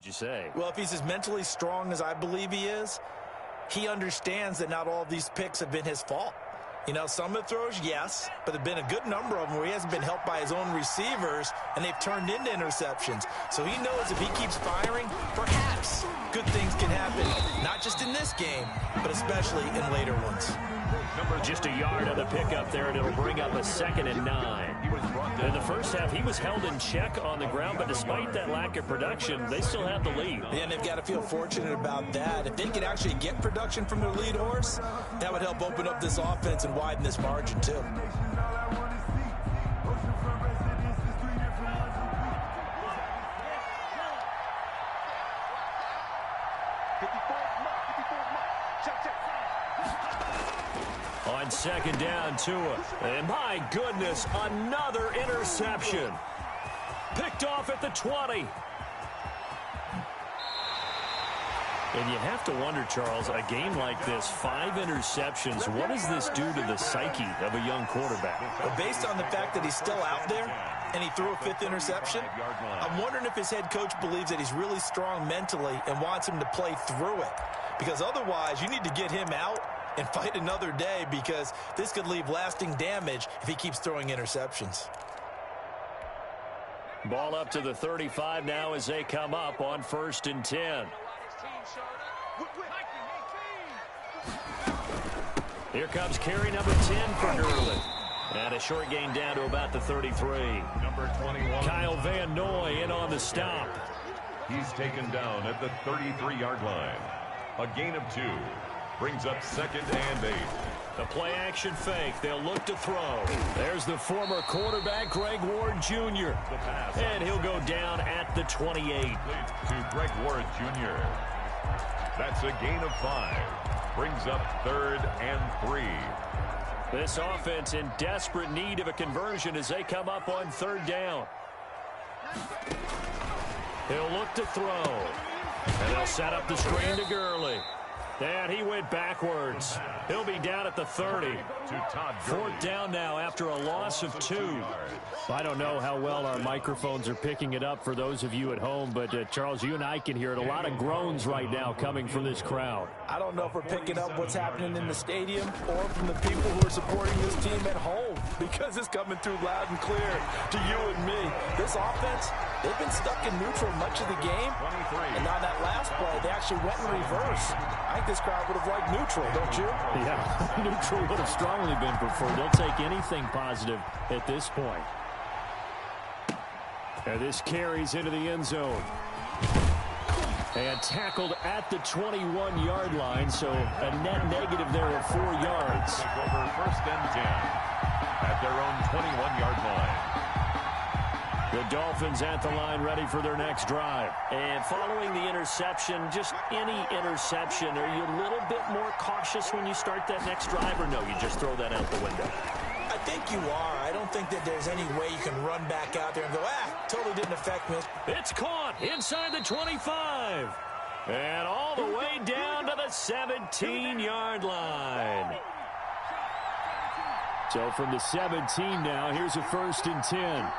You say? Well, if he's as mentally strong as I believe he is, he understands that not all of these picks have been his fault. You know, some of the throws, yes, but there have been a good number of them where he hasn't been helped by his own receivers, and they've turned into interceptions. So he knows if he keeps firing, perhaps good things can happen, not just in this game, but especially in later ones. Just a yard on the pickup there, and it'll bring up a 2nd and 9. In the first half, he was held in check on the ground, but despite that lack of production, they still have the lead. And they've got to feel fortunate about that. If they could actually get production from their lead horse, that would help open up this offense and widen this margin, too. On 2nd down, Tua. And my goodness, another interception. Picked off at the 20. And you have to wonder, Charles, a game like this, 5 interceptions, what does this do to the psyche of a young quarterback? But based on the fact that he's still out there and he threw a 5th interception, I'm wondering if his head coach believes that he's really strong mentally and wants him to play through it. Because otherwise, you need to get him out and fight another day, because this could leave lasting damage if he keeps throwing interceptions. Ball up to the 35 now as they come up on 1st and 10. Here comes carry number 10 for Gurley. And a short gain down to about the 33. Number 21. Kyle Van Noy in on the stop. He's taken down at the 33-yard line. A gain of 2. Brings up 2nd and 8. The play action fake. They'll look to throw. There's the former quarterback, Greg Ward Jr. And he'll go down at the 28. To Greg Ward Jr. That's a gain of 5. Brings up 3rd and 3. This offense in desperate need of a conversion as they come up on 3rd down. He'll look to throw. And they'll set up the screen to Gurley. And he went backwards. He'll be down at the 30. 4th down now after a loss of 2. I don't know how well our microphones are picking it up for those of you at home, but Charles, you and I can hear it. A lot of groans right now coming from this crowd. I don't know if we're picking up what's happening in the stadium or from the people who are supporting this team at home, because it's coming through loud and clear to you and me. This offense, they've been stuck in neutral much of the game, and on that last play, they actually went in reverse. I think this crowd would have liked neutral, don't you? Yeah, neutral would have strongly been preferred. They'll take anything positive at this point. And this carries into the end zone. And tackled at the 21-yard line, so a net negative there of 4 yards. Over 1st and 10 at their own 21-yard line. The Dolphins at the line ready for their next drive. And following the interception, just any interception, are you a little bit more cautious when you start that next drive, or no, you just throw that out the window? I think you are. I don't think that there's any way you can run back out there and go, totally didn't affect me. It's caught inside the 25. And all the way down to the 17-yard line. So from the 17 now, here's a 1st and 10.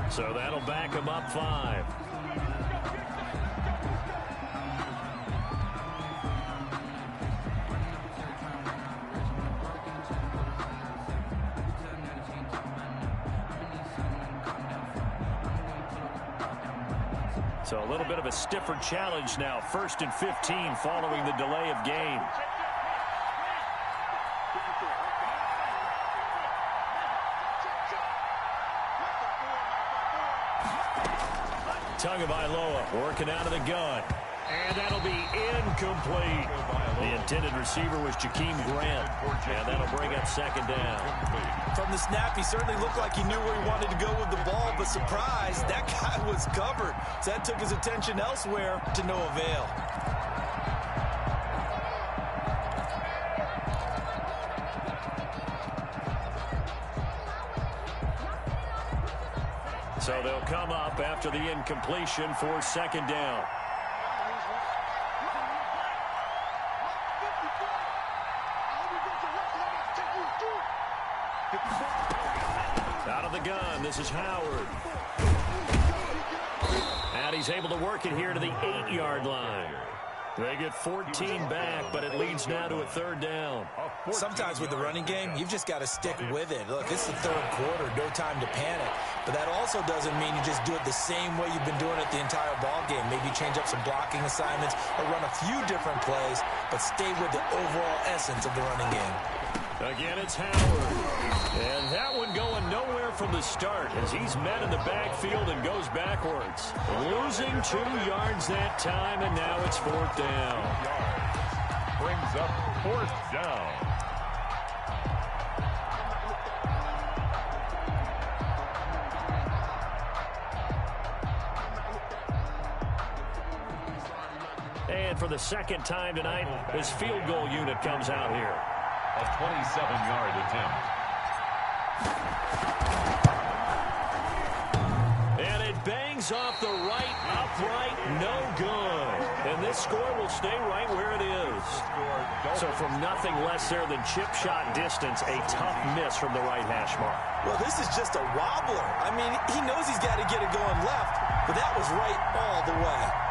So that'll back him up 5. So a little bit of a stiffer challenge now. 1st and 15 following the delay of game. Tagovailoa working out of the gun. And that'll be incomplete. The intended receiver was Jakeem Grant. And that'll bring up 2nd down. From the snap, he certainly looked like he knew where he wanted to go with the ball, but surprise, that guy was covered. So that took his attention elsewhere to no avail. So they'll come up after the incompletion for second down. Out of the gun, this is Howard. And he's able to work it here to the 8-yard line. They get 14 back, but it leads now to a third down. Sometimes with the running game, you've just got to stick with it. Look, it's the third quarter, no time to panic. But that also doesn't mean you just do it the same way you've been doing it the entire ball game. Maybe change up some blocking assignments or run a few different plays, but stay with the overall essence of the running game. Again, it's Howard. And that one going nowhere from the start as he's met in the backfield and goes backwards. Losing 2 yards that time, and now it's fourth down. Brings up fourth down. And for the second time tonight, his field goal unit comes out here. A 27-yard attempt. And it bangs off the right upright, no good. And this score will stay right where it is. So from nothing less there than chip shot distance, a tough miss from the right hash mark. Well, this is just a wobbler. I mean, he knows he's got to get it going left, but that was right all the way.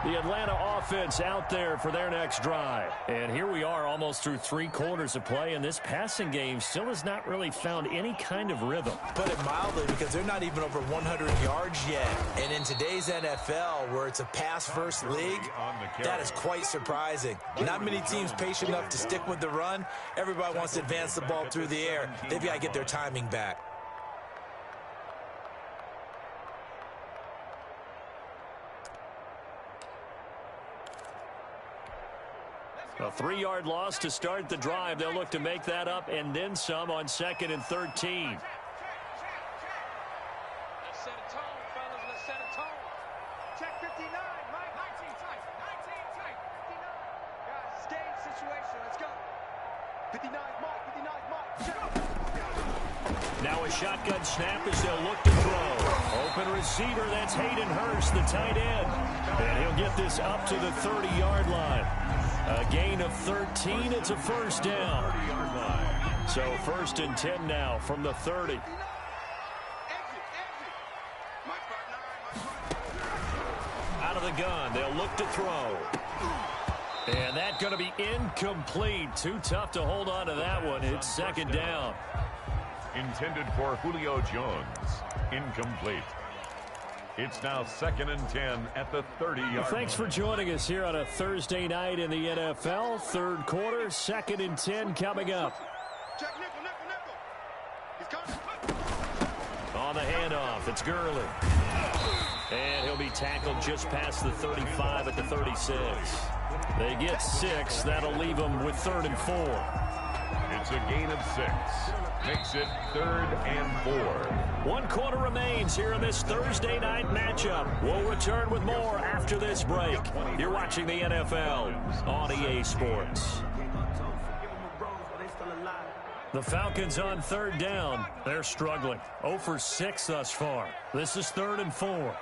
The Atlanta offense out there for their next drive. And here we are almost through 3 quarters of play, and this passing game still has not really found any kind of rhythm. Put it mildly, because they're not even over 100 yards yet. And in today's NFL, where it's a pass-first league, that is quite surprising. Not many teams patient enough to stick with the run. Everybody wants to advance the ball through the air. They've got to get their timing back. A 3-yard loss to start the drive. They'll look to make that up and then some on 2nd and 13. Let's set a tone, fellas. Let's set a tone. Check 59, Mike. 19 tight. 19 tight. 59. Guys, stage situation. Let's go. 59, Mike. 59, Mike. Check. Now a shotgun snap as they'll look to throw. Open receiver. That's Hayden Hurst, the tight end. And he'll get this up to the 30-yard line. A gain of 13. It's a first down. So 1st and 10 now from the 30. Out of the gun. They'll look to throw. And that's going to be incomplete. Too tough to hold on to that one. It's 2nd down. Intended for Julio Jones. Incomplete. It's now 2nd and 10 at the 30-yard line. Thanks for joining us here on a Thursday night in the NFL. 3rd quarter, 2nd and 10 coming up. Check nickel, nickel, nickel. He's coming. On the handoff, it's Gurley. And he'll be tackled just past the 35 at the 36. They get 6. That'll leave them with 3rd and 4. It's a gain of 6. Makes it 3rd and 4. 1 quarter remains here in this Thursday night matchup. We'll return with more after this break. You're watching the NFL on EA Sports. The Falcons on 3rd down. They're struggling. 0 for 6 thus far. This is 3rd and 4.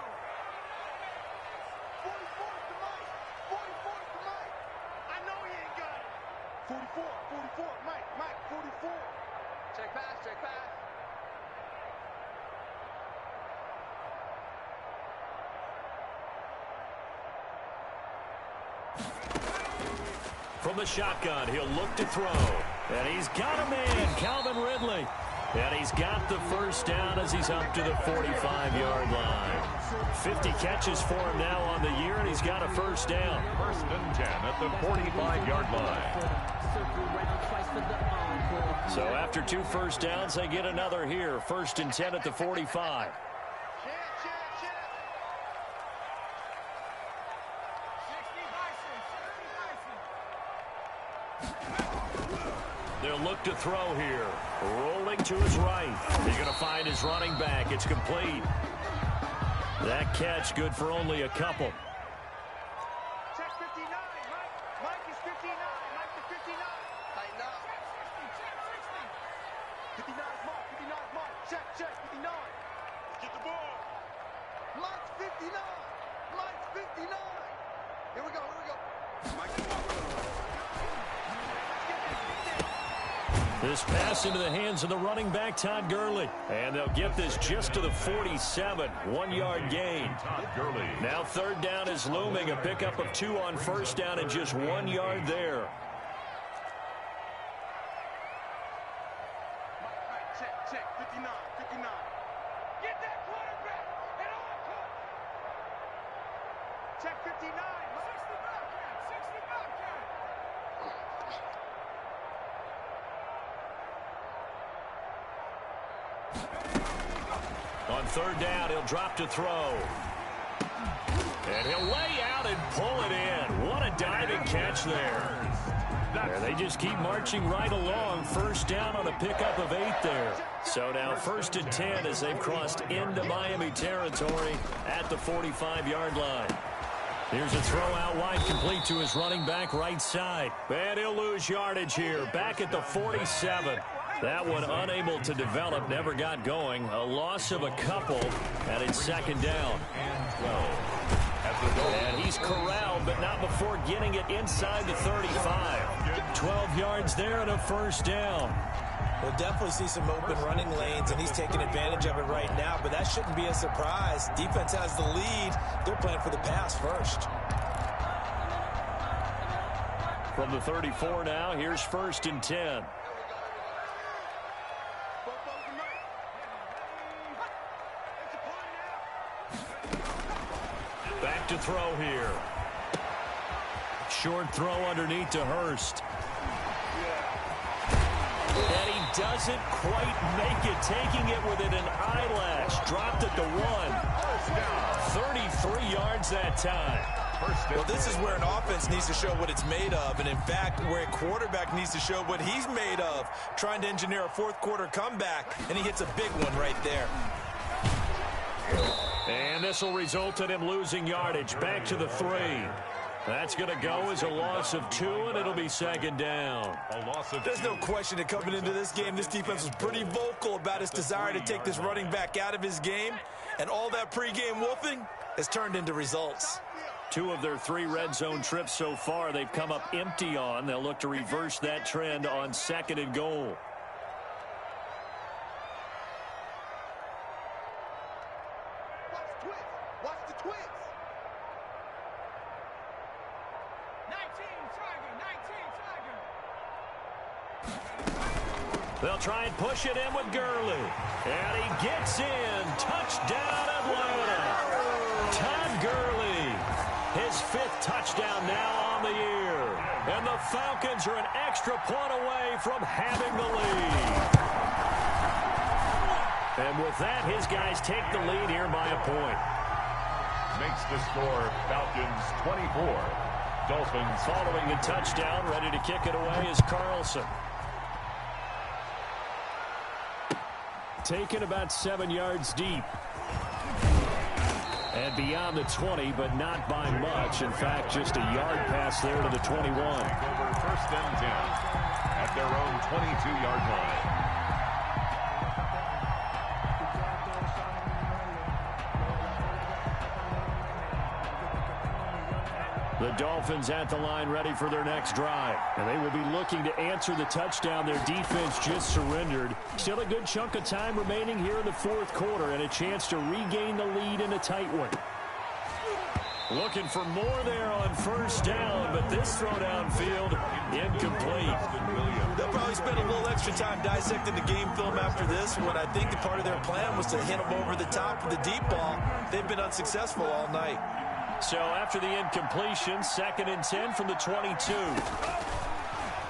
From the shotgun, he'll look to throw. And he's got a man, Calvin Ridley. And he's got the first down as he's up to the 45-yard line. 50 catches for him now on the year, and he's got a first down. 1st and 10 at the 45-yard line. So after 2 first downs, they get another here. 1st and 10 at the 45. They'll look to throw here. Rolling to his right. He's going to find his running back. It's complete. That catch good for only a couple. Check 59, check, 59. Let's get the ball. Mike's 59. Mike's 59. Here we go, here we go. Mike's This pass into the hands of the running back, Todd Gurley. And they'll get this just to the 47. 1-yard gain. Todd Gurley. Now third down is looming. A pickup of 2 on first down and just 1 yard there. check, 59, 59. Get that quarterback and all coach. Check 59. 60 Bobcat, 60 Bobcat. On third down, he'll drop to throw. And he'll lay out and pull it in. What a diving catch there. And they just keep marching right along. First down on a pickup of 8 there. So now 1st and 10 as they've crossed into Miami territory at the 45-yard line. Here's a throw out wide, complete to his running back right side. And he'll lose yardage here. Back at the 47. That one unable to develop, never got going. A loss of a couple, and it's 2nd down. And he's corralled, but not before getting it inside the 35. 12 yards there and a first down. We'll definitely see some open running lanes, and he's taking advantage of it right now, but that shouldn't be a surprise. Defense has the lead. They're playing for the pass first. From the 34 now, here's 1st and 10. Back to throw here. Short throw underneath to Hurst. And he doesn't quite make it, taking it within an eyelash. Dropped at the 1. 33 yards that time. Well, this is where an offense needs to show what it's made of, and in fact, where a quarterback needs to show what he's made of, trying to engineer a fourth-quarter comeback, and he hits a big one right there. And this will result in him losing yardage. Back to the 3. That's going to go as a loss of 2, and it'll be 2nd down. There's no question that coming into this game, this defense was pretty vocal about its desire to take this running back out of his game, and all that pregame wolfing has turned into results. 2 of their 3 red zone trips so far they've come up empty on. They'll look to reverse that trend on 2nd and goal. Watch the twist. 19 Tiger. They'll try and push it in with Gurley. And he gets in. Touchdown, Atlanta. Todd Gurley, his 5th touchdown now on the year. And the Falcons are an extra point away from having the lead. And with that, his guys take the lead here by a point. Makes the score Falcons 24. Dolphins following the touchdown, ready to kick it away is Carlson. Taken about 7 yards deep. And beyond the 20, but not by much. In fact, just a yard pass there to the 21. over 1st and 10 at their own 22-yard line. The Dolphins at the line ready for their next drive. And they will be looking to answer the touchdown their defense just surrendered. Still a good chunk of time remaining here in the 4th quarter and a chance to regain the lead in a tight one. Looking for more there on 1st down, but this throw downfield incomplete. They'll probably spend a little extra time dissecting the game film after this when I think the part of their plan was to hit them over the top with the deep ball. They've been unsuccessful all night. So after the incompletion, 2nd and 10 from the 22.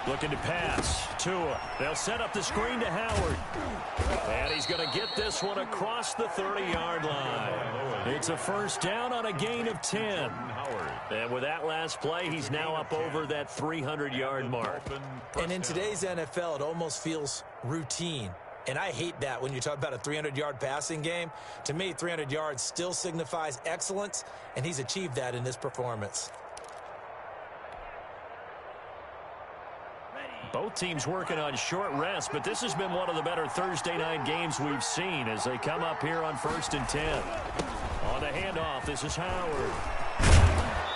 Looking to pass. Tua. They'll set up the screen to Howard. And he's going to get this one across the 30-yard line. It's a 1st down on a gain of 10. And with that last play, he's now up over that 300-yard mark. And in today's NFL, it almost feels routine. And I hate that when you talk about a 300-yard passing game. To me, 300 yards still signifies excellence, and he's achieved that in this performance. Both teams working on short rest, but this has been one of the better Thursday night games we've seen as they come up here on 1st and 10. On the handoff, this is Howard.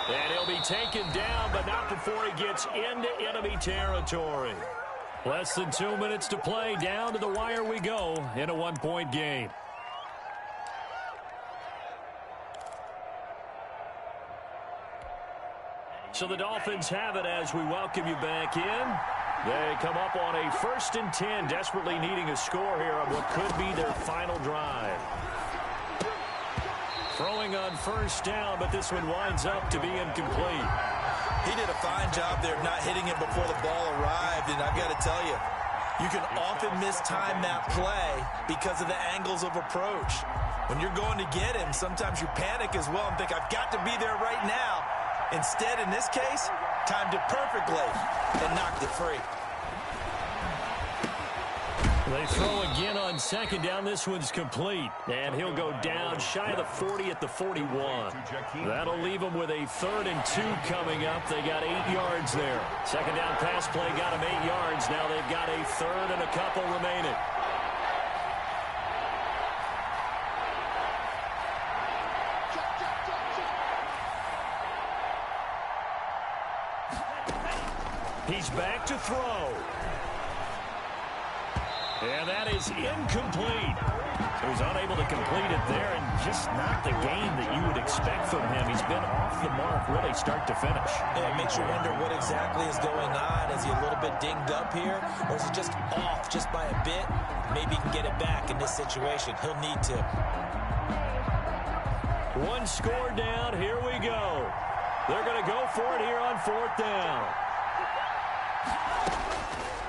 And he'll be taken down, but not before he gets into enemy territory. Less than 2 minutes to play. Down to the wire we go in a one-point game. So the Dolphins have it as we welcome you back in. They come up on a 1st and 10, desperately needing a score here on what could be their final drive. Throwing on 1st down, but this one winds up to be incomplete. He did a fine job there of not hitting it before the ball arrived, and I've got to tell you, you can often mistime that play because of the angles of approach. When you're going to get him, sometimes you panic as well and think, I've got to be there right now. Instead, in this case, timed it perfectly and knocked it free. They throw again on 2nd down. This one's complete. And he'll go down shy of the 40 at the 41. That'll leave them with a 3rd and 2 coming up. They got 8 yards there. 2nd down pass play got them 8 yards. Now they've got a 3rd and a couple remaining. He's back to throw. And that is incomplete. So he's unable to complete it there, and just not the game that you would expect from him. He's been off the mark really start to finish. Yeah, it makes you wonder what exactly is going on. Is he a little bit dinged up here, or is he just off just by a bit? Maybe he can get it back in this situation. He'll need to. One score down. Here we go. They're going to go for it here on 4th down.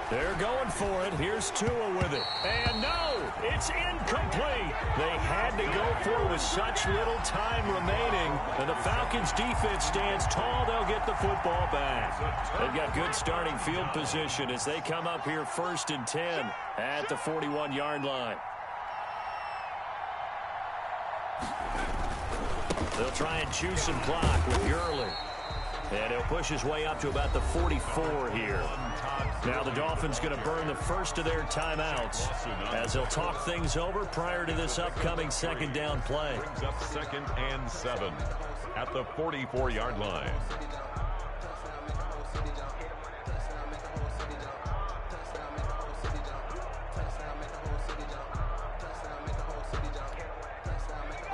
They're going for it. Here's Tua with it. And no, it's incomplete. They had to go for it with such little time remaining. And the Falcons defense stands tall. They'll get the football back. They've got good starting field position as they come up here 1st and 10 at the 41-yard line. They'll try and chew some clock with Gurley. And he'll push his way up to about the 44 here. Now the Dolphins going to burn the first of their timeouts as they'll talk things over prior to this upcoming 2nd down play. Brings up 2nd and 7 at the 44-yard line.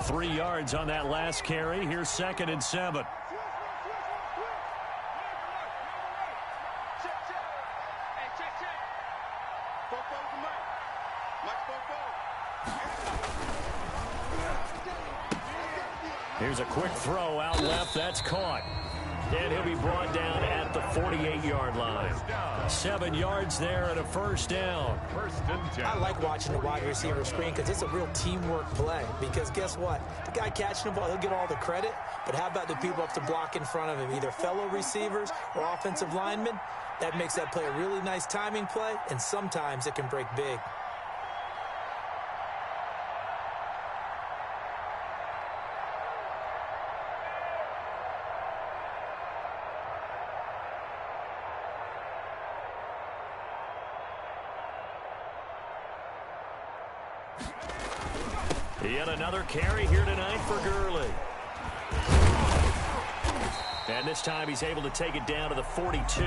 Three yards on that last carry. Here's 2nd and 7. Here's a quick throw out left. That's caught. And he'll be brought down at the 48-yard line. 7 yards there and a 1st down. 1st and 10. I like watching the wide receiver screen because it's a real teamwork play. Because guess what? The guy catching the ball, he'll get all the credit. But how about the people up to block in front of him, either fellow receivers or offensive linemen? That makes that play a really nice timing play, and sometimes it can break big. Yet another carry here tonight for Gurley. And this time he's able to take it down to the 42.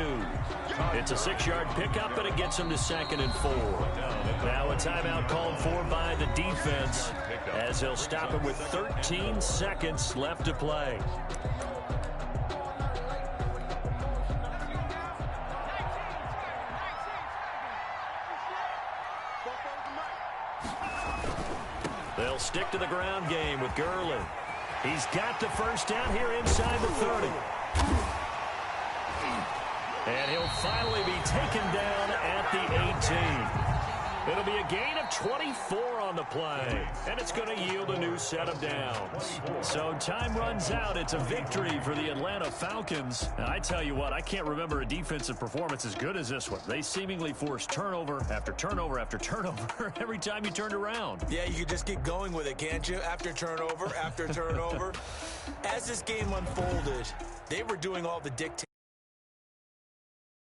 It's a 6-yard pickup, and it gets him to 2nd and 4. Now a timeout called for by the defense as they'll stop him with 13 seconds left to play. They'll stick to the ground game with Gurley. He's got the 1st down here inside the 30. And he'll finally be taken down at the 18. It'll be a gain of 24 on the play, and it's going to yield a new set of downs. So time runs out. It's a victory for the Atlanta Falcons. And I tell you what, I can't remember a defensive performance as good as this one. They seemingly forced turnover after turnover after turnover every time you turned around. Yeah, you could just get going with it, can't you? After turnover, after turnover. As this game unfolded, they were doing all the dictating.